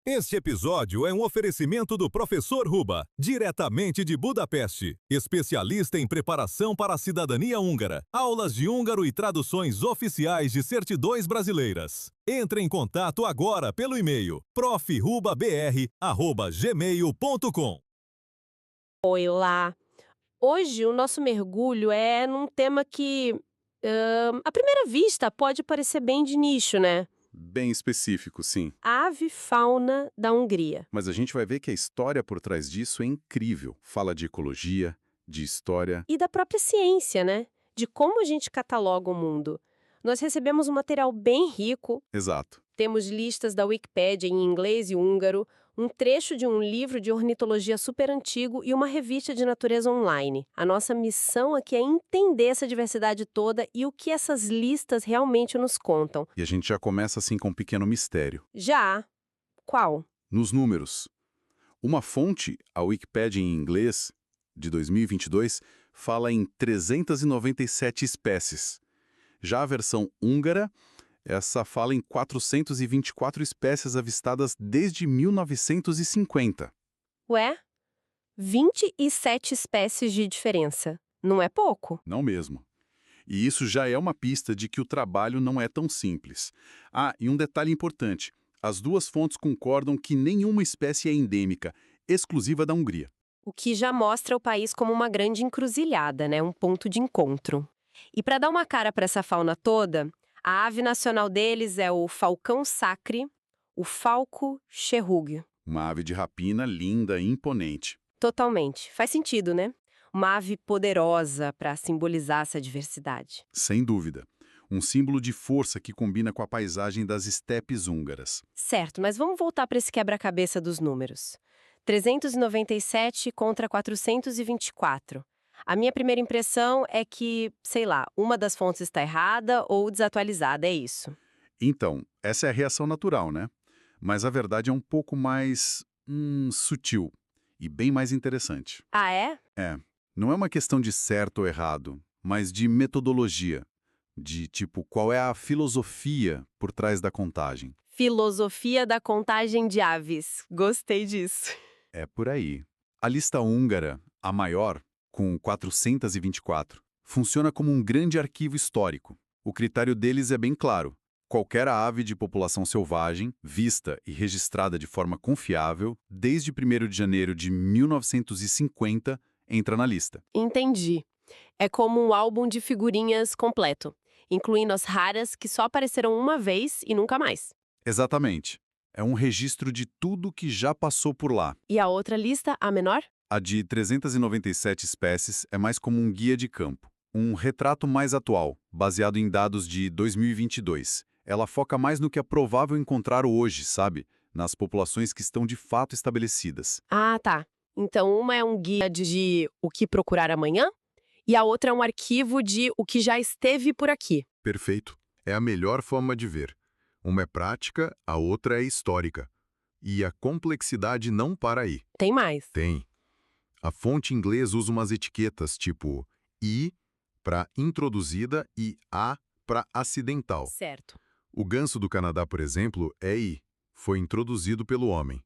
Este episódio é um oferecimento do Professor Ruba, diretamente de Budapeste, especialista em preparação para a cidadania húngara, aulas de húngaro e traduções oficiais de certidões brasileiras. Entre em contato agora pelo e-mail profrubabr@gmail.com. Oi lá. Hoje o nosso mergulho é num tema que, à primeira vista, pode parecer bem de nicho, né? Bem específico, sim. A avifauna da Hungria. Mas a gente vai ver que a história por trás disso é incrível. Fala de ecologia, de história. E da própria ciência, né? De como a gente cataloga o mundo. Nós recebemos um material bem rico. Exato. Temos listas da Wikipédia em inglês e húngaro, um trecho de um livro de ornitologia super antigo e uma revista de natureza online. A nossa missão aqui é entender essa diversidade toda e o que essas listas realmente nos contam. E a gente já começa assim com um pequeno mistério. Já. Qual? Nos números. Uma fonte, a Wikipédia em inglês, de 2022, fala em 397 espécies. Já a versão húngara, essa fala em 424 espécies avistadas desde 1950. Ué? 27 espécies de diferença. Não é pouco? Não mesmo. E isso já é uma pista de que o trabalho não é tão simples. Ah, e um detalhe importante. As duas fontes concordam que nenhuma espécie é endêmica, exclusiva da Hungria. O que já mostra o país como uma grande encruzilhada, né? Um ponto de encontro. E para dar uma cara para essa fauna toda, a ave nacional deles é o falcão sacre, o falco cherrug. Uma ave de rapina linda e imponente. Totalmente. Faz sentido, né? Uma ave poderosa para simbolizar essa diversidade. Sem dúvida. Um símbolo de força que combina com a paisagem das estepes húngaras. Certo, mas vamos voltar para esse quebra-cabeça dos números. 397 contra 424. A minha primeira impressão é que, sei lá, uma das fontes está errada ou desatualizada, é isso. Então, essa é a reação natural, né? Mas a verdade é um pouco mais sutil e bem mais interessante. Ah, é? Não é uma questão de certo ou errado, mas de metodologia. De tipo, qual é a filosofia por trás da contagem. Filosofia da contagem de aves. Gostei disso. É por aí. A lista húngara, a maior, com 424, funciona como um grande arquivo histórico. O critério deles é bem claro. Qualquer ave de população selvagem, vista e registrada de forma confiável, desde 1º de janeiro de 1950, entra na lista. Entendi. É como um álbum de figurinhas completo, incluindo as raras que só apareceram uma vez e nunca mais. Exatamente. É um registro de tudo que já passou por lá. E a outra lista, a menor? A de 397 espécies é mais como um guia de campo. Um retrato mais atual, baseado em dados de 2022. Ela foca mais no que é provável encontrar hoje, sabe? Nas populações que estão de fato estabelecidas. Ah, tá. Então uma é um guia de o que procurar amanhã e a outra é um arquivo de o que já esteve por aqui. Perfeito. É a melhor forma de ver. Uma é prática, a outra é histórica. E a complexidade não para aí. Tem mais. Tem. A fonte inglesa usa umas etiquetas tipo I para introduzida e A para acidental. Certo. O ganso do Canadá, por exemplo, é I, foi introduzido pelo homem.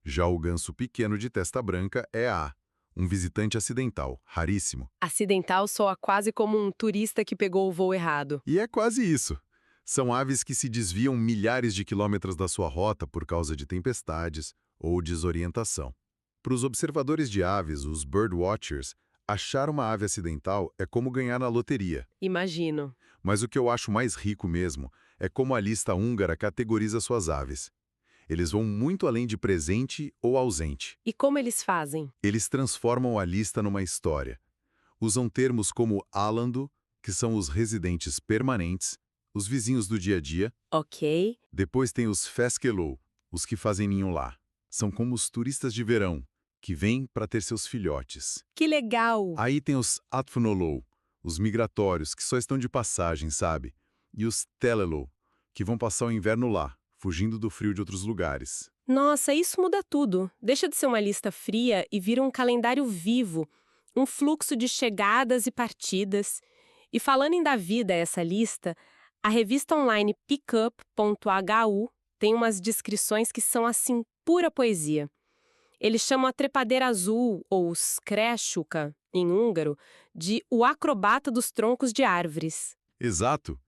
Já o ganso pequeno de testa branca é A, um visitante acidental, raríssimo. Acidental soa quase como um turista que pegou o voo errado. E é quase isso. São aves que se desviam milhares de quilômetros da sua rota por causa de tempestades ou desorientação. Para os observadores de aves, os birdwatchers, achar uma ave acidental é como ganhar na loteria. Imagino. Mas o que eu acho mais rico mesmo é como a lista húngara categoriza suas aves. Eles vão muito além de presente ou ausente. E como eles fazem? Eles transformam a lista numa história. Usam termos como álando, que são os residentes permanentes, os vizinhos do dia a dia. Ok. Depois tem os feskelou, os que fazem ninho lá. São como os turistas de verão, que vêm para ter seus filhotes. Que legal! Aí tem os atfunolou, os migratórios, que só estão de passagem, sabe? E os telelou, que vão passar o inverno lá, fugindo do frio de outros lugares. Nossa, isso muda tudo. Deixa de ser uma lista fria e vira um calendário vivo, um fluxo de chegadas e partidas. E falando em dar vida a essa lista, a revista online pickup.hu tem umas descrições que são assim pura poesia. Eles chamam a trepadeira azul, ou skreshuka, em húngaro, de o acrobata dos troncos de árvores. Exato.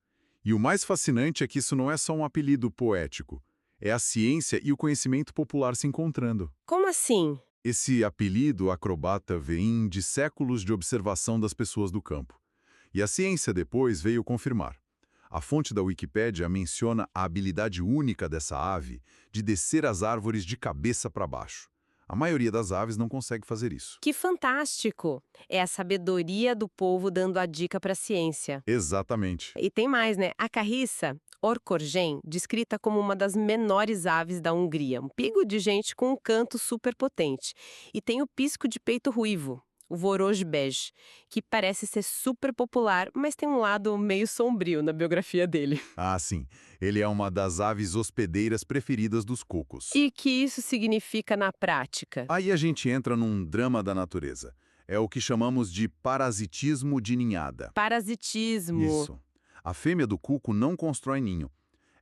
E o mais fascinante é que isso não é só um apelido poético. É a ciência e o conhecimento popular se encontrando. Como assim? Esse apelido acrobata vem de séculos de observação das pessoas do campo. E a ciência depois veio confirmar. A fonte da Wikipédia menciona a habilidade única dessa ave de descer as árvores de cabeça para baixo. A maioria das aves não consegue fazer isso. Que fantástico! É a sabedoria do povo dando a dica para a ciência. Exatamente. E tem mais, né? A carriça, orcorgen, descrita como uma das menores aves da Hungria. Um pigo de gente com um canto super potente. E tem o pisco de peito ruivo, o vorozhbej, que parece ser super popular, mas tem um lado meio sombrio na biografia dele. Ah, sim. Ele é uma das aves hospedeiras preferidas dos cucos. E que isso significa na prática? Aí a gente entra num drama da natureza. É o que chamamos de parasitismo de ninhada. Parasitismo. Isso. A fêmea do cuco não constrói ninho.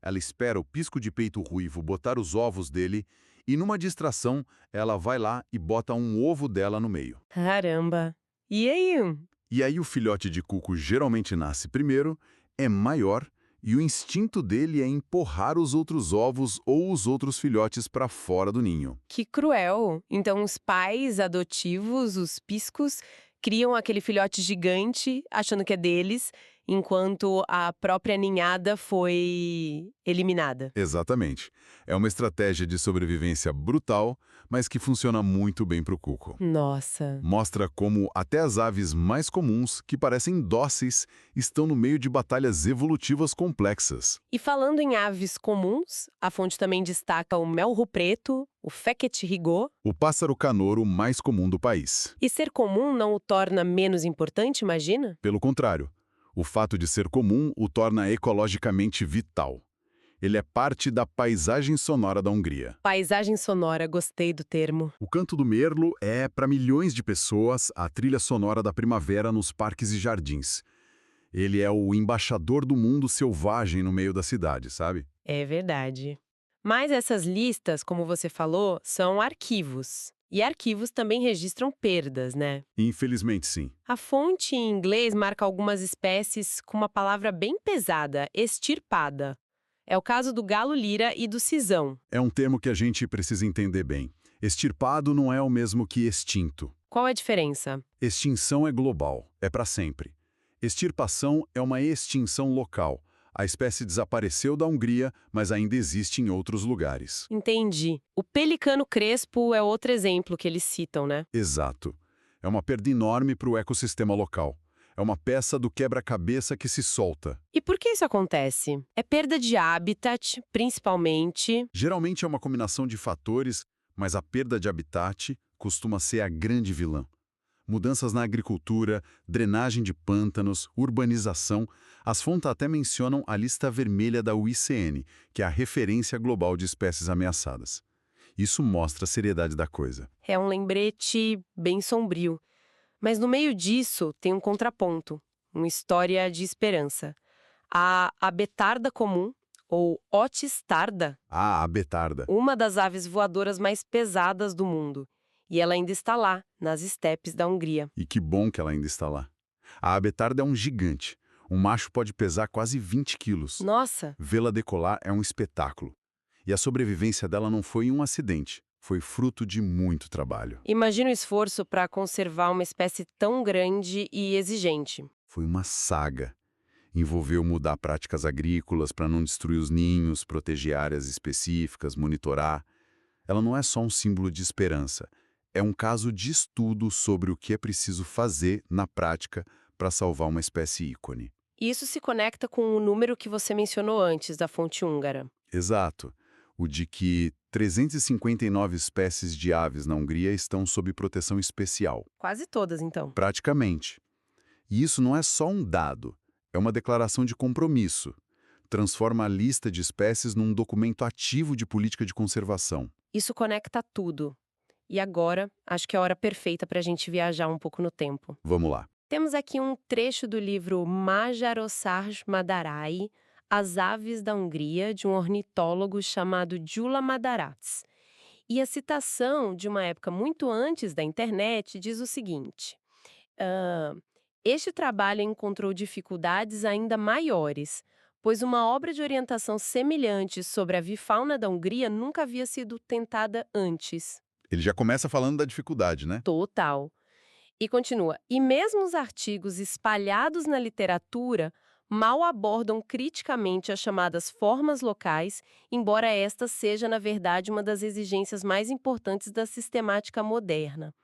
Ela espera o pisco de peito ruivo botar os ovos dele e, numa distração, ela vai lá e bota um ovo dela no meio. Caramba! E aí? E aí o filhote de cuco geralmente nasce primeiro, é maior e o instinto dele é empurrar os outros ovos ou os outros filhotes para fora do ninho. Que cruel! Então os pais adotivos, os piscos, criam aquele filhote gigante achando que é deles, enquanto a própria ninhada foi eliminada. Exatamente. É uma estratégia de sobrevivência brutal, mas que funciona muito bem para o cuco. Nossa! Mostra como até as aves mais comuns, que parecem dóceis, estão no meio de batalhas evolutivas complexas. E falando em aves comuns, a fonte também destaca o melro preto, o fekete-rigot. O pássaro canouro mais comum do país. E ser comum não o torna menos importante, imagina? Pelo contrário, o fato de ser comum o torna ecologicamente vital. Ele é parte da paisagem sonora da Hungria. Paisagem sonora, gostei do termo. O canto do merlo é, para milhões de pessoas, a trilha sonora da primavera nos parques e jardins. Ele é o embaixador do mundo selvagem no meio da cidade, sabe? É verdade. Mas essas listas, como você falou, são arquivos. E arquivos também registram perdas, né? Infelizmente, sim. A fonte em inglês marca algumas espécies com uma palavra bem pesada, extirpada. É o caso do galo-lira e do cisão. É um termo que a gente precisa entender bem. Extirpado não é o mesmo que extinto. Qual é a diferença? Extinção é global, é para sempre. Extirpação é uma extinção local. A espécie desapareceu da Hungria, mas ainda existe em outros lugares. Entendi. O pelicano crespo é outro exemplo que eles citam, né? Exato. É uma perda enorme para o ecossistema local. É uma peça do quebra-cabeça que se solta. E por que isso acontece? É perda de habitat, principalmente. Geralmente é uma combinação de fatores, mas a perda de habitat costuma ser a grande vilã. Mudanças na agricultura, drenagem de pântanos, urbanização. As fontes até mencionam a lista vermelha da UICN, que é a referência global de espécies ameaçadas. Isso mostra a seriedade da coisa. É um lembrete bem sombrio. Mas no meio disso tem um contraponto, uma história de esperança. A betarda comum, ou Otis tarda, Ah, a betarda. uma das aves voadoras mais pesadas do mundo. E ela ainda está lá, nas estepes da Hungria. E que bom que ela ainda está lá. A abetarda é um gigante. Um macho pode pesar quase 20 quilos. Nossa! Vê-la decolar é um espetáculo. E a sobrevivência dela não foi um acidente. Foi fruto de muito trabalho. Imagina o esforço para conservar uma espécie tão grande e exigente. Foi uma saga. Envolveu mudar práticas agrícolas para não destruir os ninhos, proteger áreas específicas, monitorar. Ela não é só um símbolo de esperança. É um caso de estudo sobre o que é preciso fazer na prática para salvar uma espécie ícone. E isso se conecta com o número que você mencionou antes, da fonte húngara. Exato. O de que 359 espécies de aves na Hungria estão sob proteção especial. Quase todas, então. Praticamente. E isso não é só um dado, é uma declaração de compromisso. Transforma a lista de espécies num documento ativo de política de conservação. Isso conecta tudo. E agora, acho que é a hora perfeita para a gente viajar um pouco no tempo. Vamos lá. Temos aqui um trecho do livro Magyarország Madarai, As Aves da Hungria, de um ornitólogo chamado Gyula Madarács. E a citação de uma época muito antes da internet diz o seguinte: "Ah, este trabalho encontrou dificuldades ainda maiores, pois uma obra de orientação semelhante sobre a avifauna da Hungria nunca havia sido tentada antes." Ele já começa falando da dificuldade, né? Total. E continua: "E mesmo os artigos espalhados na literatura mal abordam criticamente as chamadas formas locais, embora esta seja, na verdade, uma das exigências mais importantes da sistemática moderna."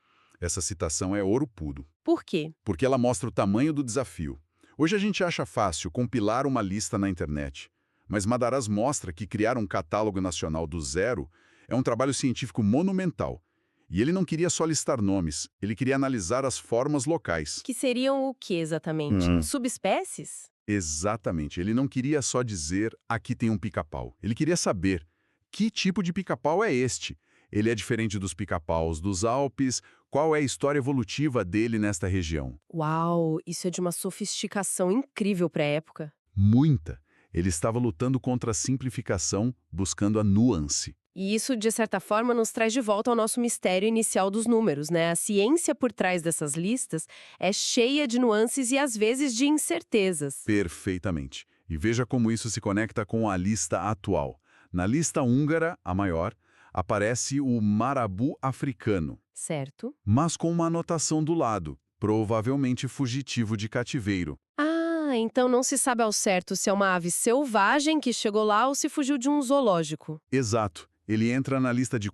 Essa citação é ouro puro, Por quê? porque ela mostra o tamanho do desafio. Hoje a gente acha fácil compilar uma lista na internet, mas Madaras mostra que criar um catálogo nacional do zero é um trabalho científico monumental. E ele não queria só listar nomes, ele queria analisar as formas locais. Que seriam o que exatamente? Subespécies? Exatamente, ele não queria só dizer aqui tem um pica-pau. Ele queria saber que tipo de pica-pau é este. Ele é diferente dos pica-paus dos Alpes, qual é a história evolutiva dele nesta região? Uau, isso é de uma sofisticação incrível para a época. Muita. Ele estava lutando contra a simplificação, buscando a nuance. E isso, de certa forma, nos traz de volta ao nosso mistério inicial dos números, né? A ciência por trás dessas listas é cheia de nuances e, às vezes, de incertezas. Perfeitamente. E veja como isso se conecta com a lista atual. Na lista húngara, a maior, aparece o marabu africano, Certo? mas com uma anotação do lado, provavelmente fugitivo de cativeiro. Ah, então não se sabe ao certo se é uma ave selvagem que chegou lá ou se fugiu de um zoológico. Exato. Ele entra na lista de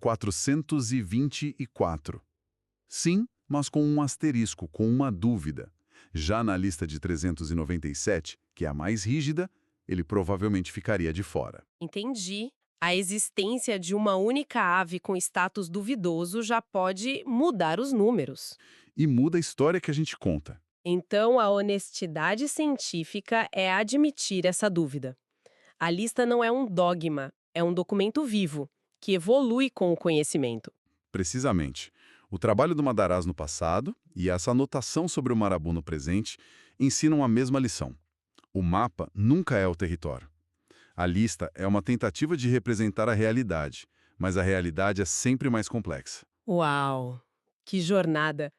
424. Sim, mas com um asterisco, com uma dúvida. Já na lista de 397, que é a mais rígida, ele provavelmente ficaria de fora. Entendi. A existência de uma única ave com status duvidoso já pode mudar os números. E muda a história que a gente conta. Então, a honestidade científica é admitir essa dúvida. A lista não é um dogma, é um documento vivo, que evolui com o conhecimento. Precisamente. O trabalho do Madaras no passado e essa anotação sobre o marabu no presente ensinam a mesma lição. O mapa nunca é o território. A lista é uma tentativa de representar a realidade, mas a realidade é sempre mais complexa. Uau! Que jornada!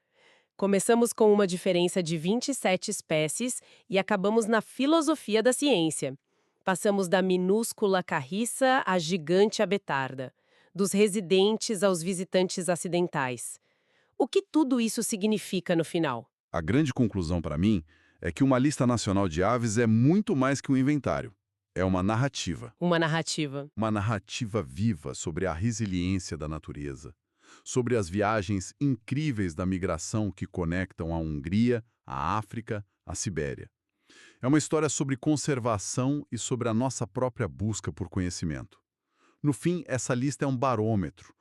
Começamos com uma diferença de 27 espécies e acabamos na filosofia da ciência. Passamos da minúscula carriça à gigante abetarda, dos residentes aos visitantes acidentais. O que tudo isso significa no final? A grande conclusão para mim é que uma lista nacional de aves é muito mais que um inventário. É uma narrativa. Uma narrativa. Uma narrativa viva sobre a resiliência da natureza, sobre as viagens incríveis da migração que conectam a Hungria, a África, a Sibéria. É uma história sobre conservação e sobre a nossa própria busca por conhecimento. No fim, essa lista é um barômetro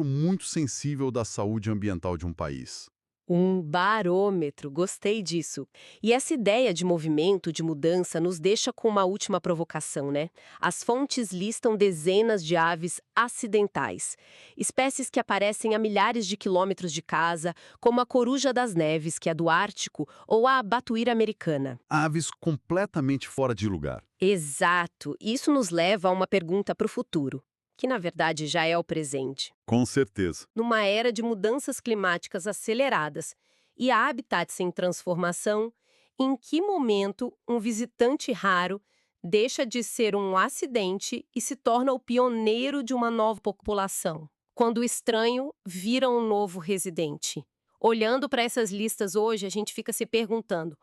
muito sensível da saúde ambiental de um país. Um barômetro, gostei disso. E essa ideia de movimento, de mudança, nos deixa com uma última provocação, né? As fontes listam dezenas de aves acidentais, espécies que aparecem a milhares de quilômetros de casa, como a coruja das neves, que é do Ártico, ou a batuíra americana. Aves completamente fora de lugar. Exato. Isso nos leva a uma pergunta para o futuro, que na verdade já é o presente. Com certeza. Numa era de mudanças climáticas aceleradas e habitats em transformação, em que momento um visitante raro deixa de ser um acidente e se torna o pioneiro de uma nova população? Quando o estranho vira um novo residente. Olhando para essas listas hoje, a gente fica se perguntando: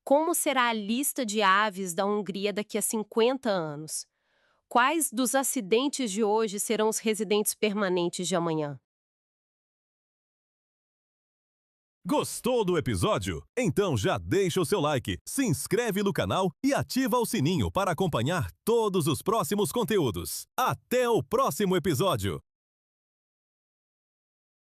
como será a lista de aves da Hungria daqui a 50 anos? Quais dos acidentes de hoje serão os residentes permanentes de amanhã? Gostou do episódio? Então já deixa o seu like, se inscreve no canal e ativa o sininho para acompanhar todos os próximos conteúdos. Até o próximo episódio!